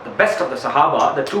The best of the Sahaba, the two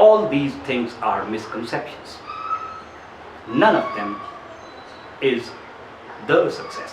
All these things are misconceptions. None of them is the success.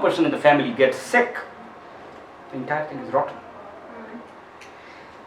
person in the family gets sick, the entire thing is rotten.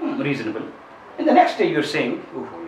reasonable. In the next day you are saying, oh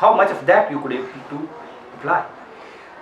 How much of that you could able to apply?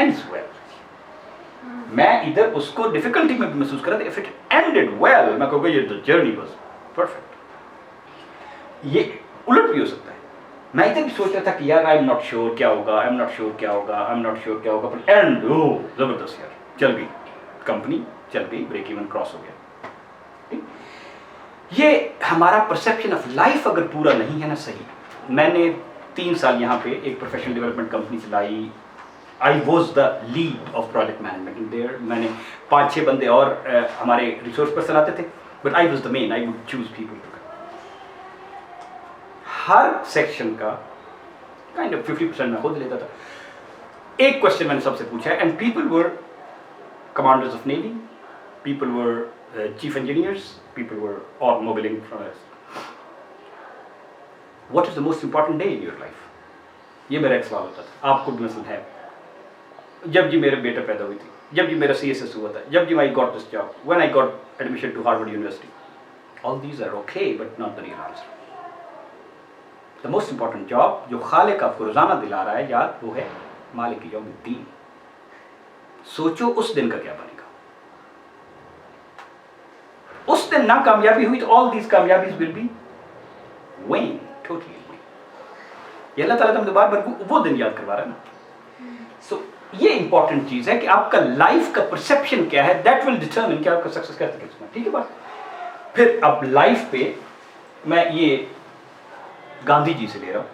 ends well. میں ادھر اس کو difficulty میں بھی محسوس کر رہا تھا. If it ended well میں کہوں گا یہ جرنی واز پرفیکٹ. یہ الٹ بھی ہو سکتا ہے. میں ادھر بھی سوچ رہا تھا کہ یار آئی ایم ناٹ شیور کیا ہوگا, آئی ایم ناٹ شیور کیا ہوگا, آئی ایم ناٹ شیور کیا ہوگا, بٹ اینڈ زبردست یار چل گئی کمپنی, چل گئی, بریک ایون کراس ہو گیا. یہ ہمارا پرسیپشن آف لائف اگر پورا نہیں ہے نا صحیح. میں نے 3 سال یہاں پہ ایک پروفیشنل ڈیولپمنٹ کمپنی چلائی. I was the lead of project management there. میں نے 5-6 بندے اور ہمارے ریسورس پرسن آتے تھے, but I was the main. I would choose people. ہر سیکشن کا کائنڈ آف 50% میں خود لیتا تھا. ایک کوشچن میں نے سب سے پوچھا ہے, and people were commanders of navy, people were chief engineers, people were automobile infrastructure. What is the most important day in your life? یہ میرا ایک سوال ہوتا تھا. آپ کو بھی مثلاً ہے, جب جی میرا بیٹا پیدا ہوئی تھی, جب جی میرا CSS ہوا تھا, جب جی I got this job, when I got admission to Harvard university. All these are okay but not the real answer. The most important job جو خالق آپ کو روزانہ دلا رہا ہے یاد, وہ ہے مالک یوم الدین. سوچو اس دن کا کیا بنے گا. اس دن نہ کامیابی ہوئی تو آل دیز کامیابیز will be vain, totally vain. یہ اللہ تعالیٰ ہم بار بار وہ دن یاد کروا رہا ہے نا. سو یہ امپورٹنٹ چیز ہے کہ آپ کا لائف کا پرسیپشن کیا ہے, دیٹ ول ڈٹرمن کہ آپ کا سکسیس کیسے کر. ٹھیک ہے بات. پھر اب لائف پہ میں یہ گاندھی جی سے لے رہا ہوں.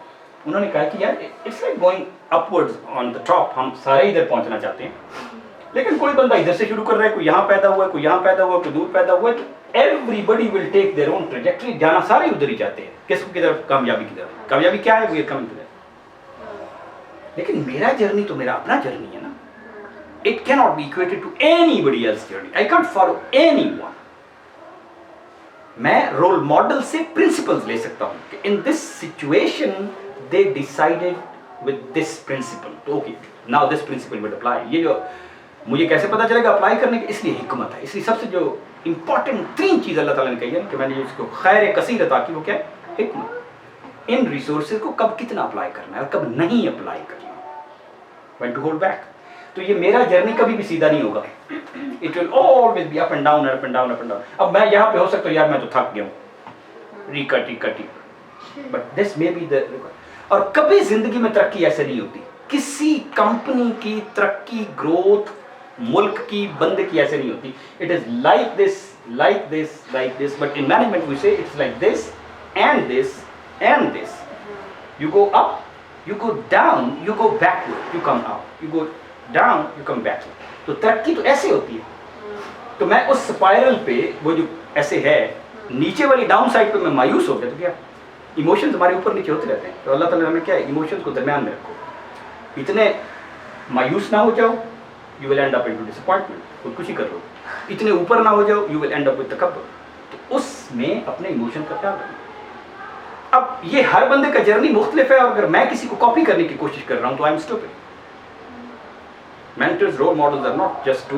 انہوں نے کہا کہ یار it's like going upwards on the top. ہم سارے ادھر پہنچنا چاہتے ہیں, لیکن کوئی بندہ ادھر سے شروع کر رہا ہے, کوئی یہاں پیدا ہوا ہے, کوئی یہاں پیدا ہوا ہے, کوئی دور پیدا ہوا ہے. تو everybody will take their own trajectory. جانا سارے ادھر ہی چاہتے ہیں. کس کی طرف؟ کامیابی کی طرف. کامیابی کیا ہے؟ وہ یہ کم ادھر. لیکن میرا جرنی تو میرا اپنا جرنی ہے نا. اٹ کی not be equated to anybody else journey. I can't follow anyone. میں رول ماڈل سے پرنسپلز لے سکتا ہوں کہ in this situation they decided with this principle, تو okay now this principle will apply. یہ جو مجھے کیسے پتا چلے گا اپلائی کرنے کی, اس لیے حکمت ہے. اس لیے سب سے جو امپورٹنٹ 3 چیز اللہ تعالیٰ نے کہی ہے کہ میں نے اس کو خیر کثیر عطا کی, وہ کیا ہے؟ حکمت. ان ریسورسز کو کب کتنا اپلائی کرنا ہے اور کب نہیں اپلائی کرنا, when to hold back. تو یہ میرا جرنی کبھی بھی سیدھا نہیں ہوگا. It will always be up and down, up and down, up and down. اب میں یہاں پہ ہو سکتا ہوں یار میں تو تھک گیا ہوں, racket, but this may be the. اور کبھی زندگی میں ترقی ایسے نہیں ہوتی. کسی کمپنی کی ترقی, گروتھ, ملک کی, بندے کی ایسے نہیں ہوتی. It is like this, like this, like this. But in management we say it's like this and this and this. You go up, you go down, you go backward, you come up. You go down, you come backward. تو ترقی تو ایسے ہوتی ہے. تو میں اس spiral پہ وہ جو ایسے ہے نیچے والی ڈاؤن سائڈ پہ میں مایوس ہو گیا. تو کیا ایموشنز ہمارے اوپر نیچے ہوتے رہتے ہیں. تو اللہ تعالیٰ نے ہمیں کیا ہے, ایموشنز کو درمیان میں رکھو. اتنے مایوس نہ ہو جاؤ, you will end up into disappointment. خودکشی کر لو. اتنے اوپر نہ ہو جاؤ, you will end up with تکبر. تو اس میں اپنے ایموشن کا خیال رکھنا. اب یہ ہر بندے کا جرنی مختلف ہے, اور اگر میں کسی کو کاپی کرنے کی کوشش کر رہا ہوں تو I am stupid. Mentors, role models are not just to,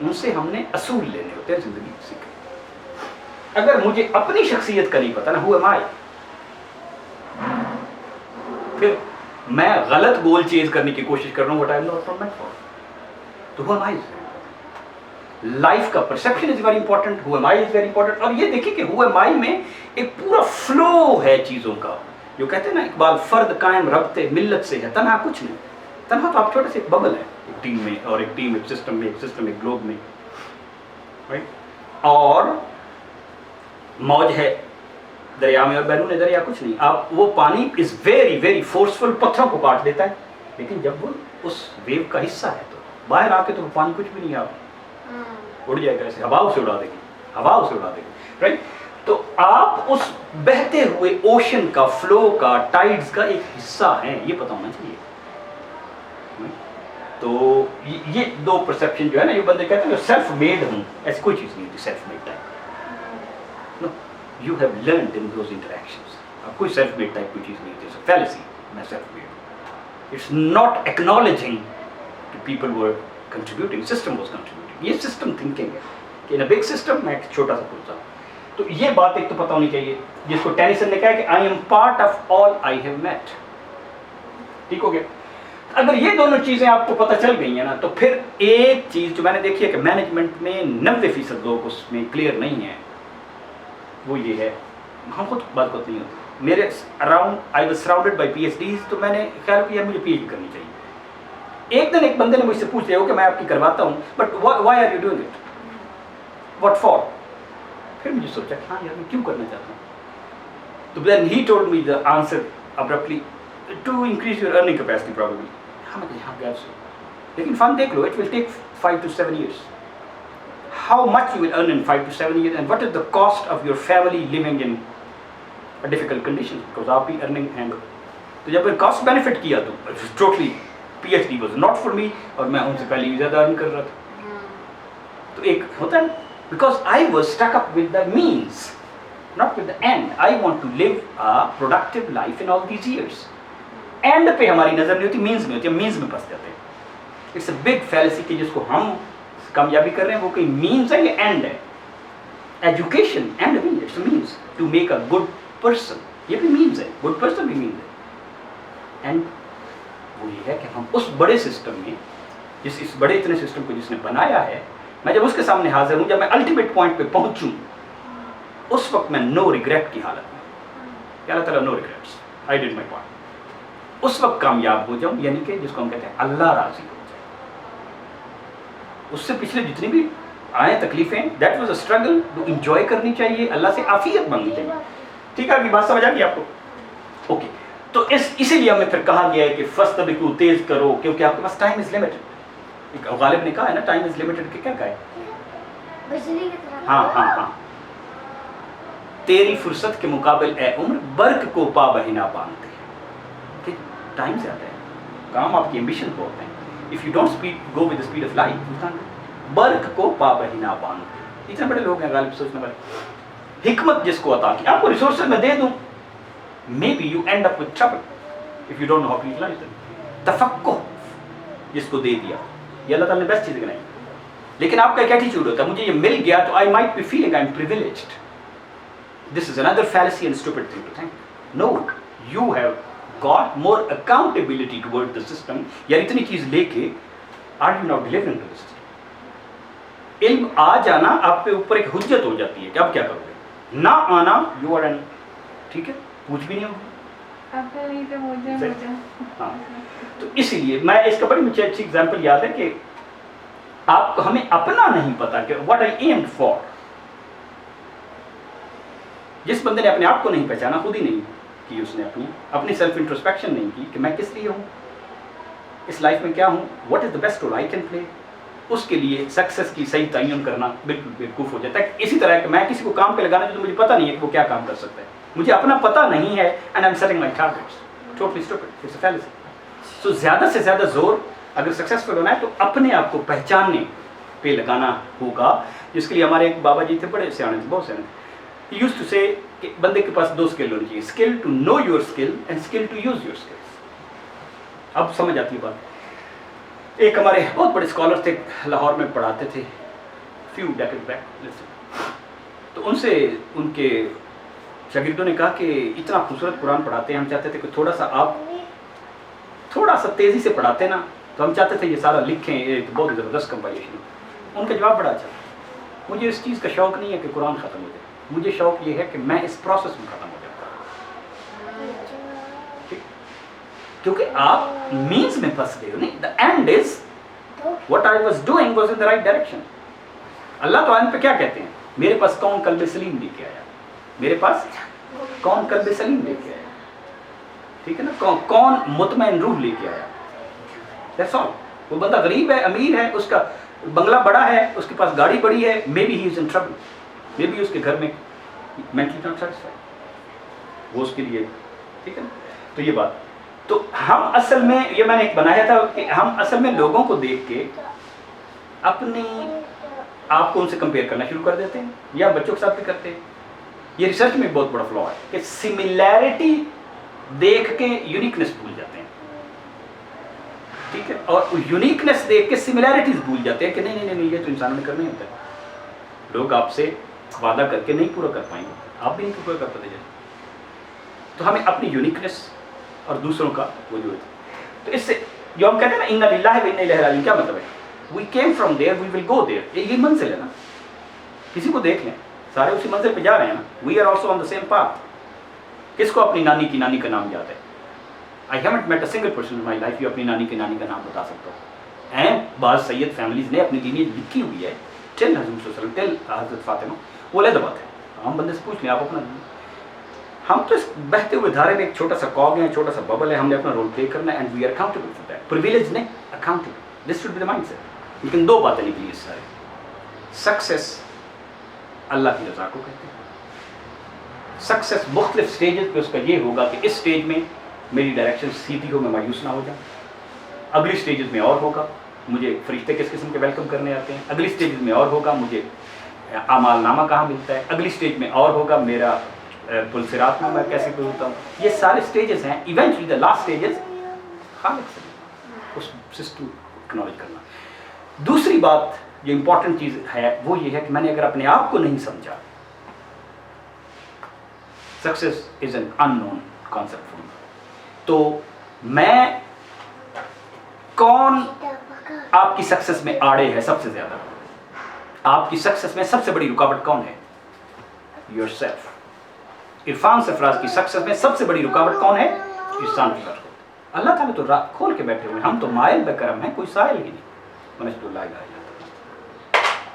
ان سے ہم نے اصول لینے ہوتے ہیں زندگی کو سیکھنے. اگر مجھے اپنی شخصیت کا نہیں پتا نا, ہو ایم آئی, پھر میں غلط گول چیز کرنے کی کوشش کر رہا ہوں, what I am not from meant for. تو ہو ایم آئی. لائف کا perception is very important, who am I is very important. اور یہ دیکھیں کہ ہو ایم آئی میں ایک پورا فلو ہے چیزوں کا. جو کہتے ہیں نا اقبال, فرد قائم ربط ملت سے ہے, تنہا کچھ نہیں. تنہا تو آپ چھوٹے سے ایک ببل ہے ایک ٹیم میں, اور ایک ٹیم ایک سسٹم میں, ایک سسٹم ایک گلوب میں, رائٹ. اور موج ہے دریا میں اور بیرون دریا کچھ نہیں. آپ وہ پانی از ویری ویری فورسفل, پتھروں کو کاٹ دیتا ہے, لیکن جب وہ اس ویو کا حصہ ہے تو باہر آ کے تو وہ پانی کچھ بھی نہیں, آپ اڑ جائے گا ایسے, ہوا اسے اڑا دے گی, ہوا اسے اڑا دے گی, رائٹ. تو آپ اس بہتے ہوئے اوشن کا, فلو کا, ٹائڈز کا ایک حصہ ہیں, یہ پتہ ہونا چاہیے. تو یہ 2 پرسیپشن جو ہے نا, یہ بندے کہتے ہیں سیلف میڈ ہوں, ایسی کوئی چیز نہیں ہوتی self made type. No, you have learned in those interactions. اب کوئی سیلف میڈ ٹائپ کوئی چیز نہیں ہوتی. فیلسی, میں سیلف میڈ ہوں. اٹس ناٹ ایکنالجنگ کہ people were contributing, system was contributing. یہ سسٹم تھنکنگ ہے کہ ان اے بگ سسٹم میں ایک چھوٹا سا پرزا. تو یہ بات ایک تو پتہ ہونی چاہیے, جس کو ٹینیسن نے کہا کہ I am part of all I have met. ٹھیک ہو گیا. اگر یہ دونوں چیزیں آپ کو پتہ چل گئی ہیں نا تو پھر ایک چیز جو میں نے دیکھی ہے کہ مینجمنٹ میں 90% لوگ اس میں کلیئر نہیں ہیں، وہ یہ ہے، ہم خود بات نہیں ہوتی. میرے around I was surrounded by P H Ds, تو میں نے خیال کیا مجھے پی ایچ ڈی کرنی چاہیے. ایک دن ایک بندے نے مجھ سے پوچھ لیا کہ میں آپ کی کرواتا ہوں، but why are you doing it, what for? پھر مجھے سوچا کہ ہاں یار میں کیوں کرنا چاہتا ہوں. تو then he told me the answer abruptly to increase your earning capacity probably. ہاں میں یہاں پیار سے، لیکن فن دیکھ لو، it will take 5 to 7 years. How much you will earn in 5 to 7 years, and what is the cost of your family living in a difficult condition, because آپ بھی ارننگ ہیں. تو جب کاسٹ بینیفٹ کیا تو totally P H D was not for me, اور میں ان سے پہلے بھی زیادہ ارن کر رہا تھا. تو ایک ہوتا ہے because I was stuck up with the means not with the end. I want to live a productive life in all these years. And پہ ہماری نظر نہیں ہوتی، مینز میں ہوتی ہے، مینز میں پھنس جاتے ہیں. اٹس اے بگ فیلسی کہ جس کو ہم کامیابی کر رہے ہیں وہ کوئی مینز ہے یا اینڈ ہے. ایجوکیشن اینڈ بھی it's means to make a good person, یہ بھی مینز ہے، گڈ پرسن بھی مینز ہے. اینڈ وہ یہ ہے کہ ہم اس بڑے سسٹم میں، اس بڑے اتنے سسٹم کو جس نے بنایا ہے، میں جب اس کے سامنے حاضر ہوں، جب میں الٹیمیٹ پوائنٹ پہ پہنچوں، اس وقت میں نو ریگریٹ کی حالت میں، کہ اللہ تعالیٰ no regrets, I did my point. اس وقت کامیاب ہو جاؤں، یعنی کہ جس کو ہم کہتے ہیں اللہ راضی ہو جائے. اس سے پچھلے جتنی بھی آئیں تکلیفیں، دیٹ واز اے اسٹرگل، جو انجوائے کرنی چاہیے، اللہ سے عافیت مانگنی چاہیے. ٹھیک ہے، آپ کی بات سمجھ آ گئی آپ کو؟ اوکے. تو اسی لیے ہمیں پھر کہا گیا ہے کہ فاستبقوا، تیز کرو، کیونکہ آپ کے پاس ٹائم از لمیٹڈ. غالب نے کہا ہے نا ٹائم از لمیٹڈ، کہ کیا کہا ہے؟ ہاں تیری فرصت کے مقابل اے عمر برق کو پا بہنا باندھتے ہیں. ٹائم سے آتا ہے کام، آپ کی ایمبیشن کو ہوتے ہیں. If you don't go with the speed of light, برق کو پا بہنا باندھتے. اتنے بڑے لوگ ہیں غالب سوچنے والے. حکمت جس کو عطا کی، آپ کو ریسورسز میں دے دوں، maybe you end up with trouble if you don't know how to utilise them. تفقہ جس کو دے دیا، یہ اللہ تعالیٰ نے بیسٹ چیز بنائی. لیکن آپ کا ایک ایٹیچیوڈ ہوتا ہے، مجھے یہ مل گیا تو I might be feeling I am privileged. This is another fallacy and stupid thing to think. No, you have got more accountability toward the system. یار اتنی چیز لے کے are you not delivering to the system? علم آ جانا آپ پہ اوپر ایک حجت ہو جاتی ہے کہ اب کیا کرو گے، نہ آنا you are an، ٹھیک ہے، پوچھ بھی نہیں ہوگی. ہاں، تو اسی لیے میں اس کا بڑی مجھے اچھی ایگزامپل یاد ہے کہ آپ کو، ہمیں اپنا نہیں پتا کہ what I aimed for. جس بندے نے اپنے آپ کو نہیں پہچانا، خود ہی نہیں کی اس نے اپنی سیلف انٹروسپیکشن نہیں کی کہ میں کس لیے ہوں، اس لائف میں کیا ہوں، what is the best role I can play. اس کے لیے سکسیس کی صحیح تعین کرنا بالکل بیوقوف ہو جاتا ہے. اسی طرح کہ میں کسی کو کام پہ لگانا جو مجھے پتہ نہیں ہے کہ وہ کیا کام کر سکتا ہے، مجھے اپنا پتہ نہیں ہے، and I am setting my targets. Totally stupid, it's a fallacy. So زیادہ سے زیادہ زور اگر سکسیسفل ہونا ہے تو اپنے آپ کو پہچاننے پہ لگانا ہوگا. جس کے لیے ہمارے ایک بابا جی تھے، بڑے سیانے تھے، بہت سیانے تھے. He used to say کہ بندے کے پاس 2 اسکل ہونی چاہیے، skill to know your skill and skill to use your skills. اب سمجھ آتی ہے بات. ایک ہمارے بہت بڑے اسکالر تھے، لاہور میں پڑھاتے تھے فیو ڈیکیڈ بیک. تو ان سے ان کے شاگردوں نے کہا کہ اتنا خوبصورت قرآن پڑھاتے ہیں، ہم چاہتے تھے کہ تھوڑا سا آپ تھوڑا سا تیزی سے پڑھاتے نا، تو ہم چاہتے تھے یہ سارا لکھیں، ایک بہت زبردست کمپائلیشن. ان کا جواب بڑا اچھا تھا، مجھے اس چیز کا شوق نہیں ہے کہ قرآن ختم ہو جائے، مجھے شوق یہ ہے کہ میں اس پروسیس میں ختم ہو جاتا ہوں. کیونکہ آپ مینز میں پھنس گئے ہو. نہیں، the end is what I was doing was in the right direction. اللہ تو آئین پہ کیا کہتے ہیں، میرے پاس کون قلب سلیم لے کے آیا، میرے پاس کون قلب سلیم لے کے آیا، ٹھیک ہے نا، کون مطمئن روح لے کے آیا. That's all. وہ بندہ غریب ہے، امیر ہے، اس کا بنگلہ بڑا ہے، اس کے پاس گاڑی بڑی ہے، maybe he is in trouble, maybe اس کے گھر میں مینٹلی ناٹ سیٹسفائی، وہ اس کے لیے، ٹھیک ہے نا. تو یہ بات، تو ہم اصل میں، یہ میں نے ایک بنایا تھا کہ ہم اصل میں لوگوں کو دیکھ کے اپنی آپ کو ان سے کمپیئر کرنا شروع کر دیتے ہیں، یا بچوں کے ساتھ بھی کرتے ہیں. یہ ریسرچ میں بہت بڑا فلا ہے کہ سملیرٹی دیکھ کے یونیکنیس بھول جاتے ہیں، ٹھیک ہے، اور یونیکنیس دیکھ کے سملیرٹیز بھول جاتے ہیں کہ نہیں نہیں نہیں، یہ تو انسانوں نے کرنا ہی ہوتا ہے. لوگ آپ سے وعدہ کر کے نہیں پورا کر پائیں گے، آپ بھی نہیں پورا کر پاتے جائیں. تو ہمیں اپنی یونیکنیس اور دوسروں کا وجود. تو اس سے جو ہم کہتے ہیں نا انا للہ و انا الیہ راجعون، کیا مطلب ہے؟ We came from there we will go there. یہ منزل ہے نا. کسی کو دیکھ لیں سارے اسی منزل پہ جا رہے ہیں نا. We are also on the same path. کس کو اپنی نانی کی نانی کا نام یاد ہے؟ I haven't met a single person in my life جو اپنی نانی کی نانی کا نام بتا سکتا ہو. اینڈ بعض سید فیملیز نے اپنی لینیج لکھی ہوئی ہے. ٹل حضور صلی اللہ علیہ وسلم، ٹل حضرت فاطمہ. وہ علیحدہ بات ہے. ہم بندے سے پوچھ لیں آپ اپنا. ہم تو اس بہتے ہوئے دھارے میں ایک چھوٹا سا کاگ ہے، چھوٹا سا ببل ہے. ہم نے اپنا رول پلے کرنا ہے and we are accountable for that. Privilege نے accountable. This should be the mind set. لیکن دو باتیں نکلی اس سارے. سکسیس اللہ کی رضا کو کہتے ہیں. سکسیس مختلف سٹیجز پہ اس کا یہ ہوگا کہ اس سٹیج میں میری ڈائریکشن سیدھی ہو، میں مایوس نہ ہو جاؤں. اگلی سٹیجز میں اور ہوگا مجھے فرشتے کس قسم کے ویلکم کرنے آتے ہیں. اگلی سٹیجز میں اور ہوگا مجھے اعمال نامہ کہاں ملتا ہے. اگلی سٹیج میں اور ہوگا میرا پل صراط میں کیسے گزرتا ہوں. یہ سارے سٹیجز ہیں. ایونچولی دا لاسٹ سٹیجز خالق سے اس سسٹم کو اکنالج کرنا. دوسری بات جو امپورٹنٹ چیز ہے وہ یہ ہے کہ میں نے اگر اپنے آپ کو نہیں سمجھا، success is an unknown concept for me. تو میں کون آپ کی سکسیس میں آڑے ہے سب سے زیادہ؟ آپ کی سکسیس میں سب سے بڑی رکاوٹ کون ہے؟ Your self. عرفان سرفراز کی سکسیس میں سب سے بڑی رکاوٹ کون ہے؟ عرفان سرفراز. اللہ تعالیٰ تو راہ کھول کے بیٹھے ہوئے ہیں. ہم تو مائل بے کرم ہیں، کوئی سائل ہی نہیں. ونشہد لا الہ الا اللہ.